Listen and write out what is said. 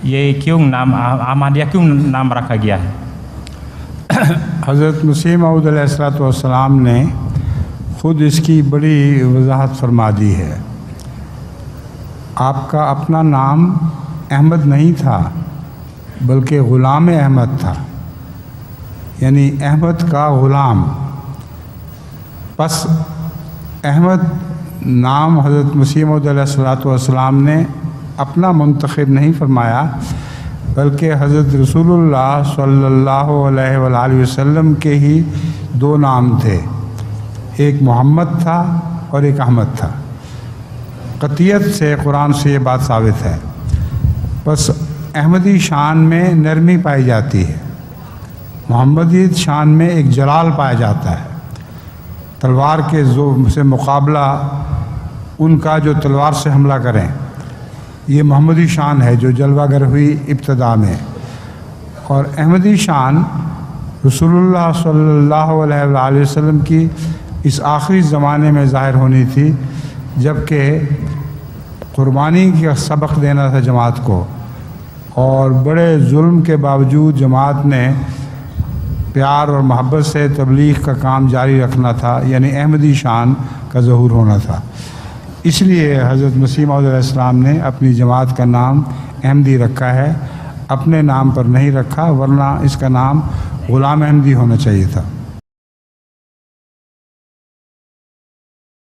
ये क्यों नाम अहमदिया क्यों नाम रखा गया है? हज़रत मसीह मऊद अलैहिस्सलाम ने ख़ुद इसकी बड़ी वजाहत फरमा दी है। आपका अपना नाम अहमद नहीं था बल्कि ग़ुलाम अहमद था, यानी अहमद का ग़ुलाम। बस अहमद नाम हज़रत मसीह मऊद अलैहिस्सलाम ने अपना मुंतखब नहीं फरमाया, बल्कि हज़रत रसूलुल्लाह सल्लल्लाहु अलैहि वसल्लम के ही दो नाम थे, एक मोहम्मद था और एक अहमद था। क़तियत से कुरान से ये बात साबित है। बस अहमदी शान में नरमी पाई जाती है, मोहम्मदी शान में एक जलाल पाया जाता है। तलवार के से मुकाबला उनका जो तलवार से हमला करें, ये मोहम्मदी शान है जो जलवागर हुई इब्तदा में। और अहमदी शान रसूलुल्लाह सल्लल्लाहु अलैहि वसल्लम की इस आखिरी ज़माने में ज़ाहिर होनी थी, जबकि कुर्बानी का सबक देना था जमात को, और बड़े जुल्म के बावजूद जमात ने प्यार और मोहब्बत से तबलीग का काम जारी रखना था, यानी अहमदी शान का ज़हूर होना था। इसलिए हज़रत मसीह मऊद अलैहिस्सलाम ने अपनी जमात का नाम अहमदी रखा है, अपने नाम पर नहीं रखा, वरना इसका नाम ग़ुलाम अहमदी होना चाहिए था।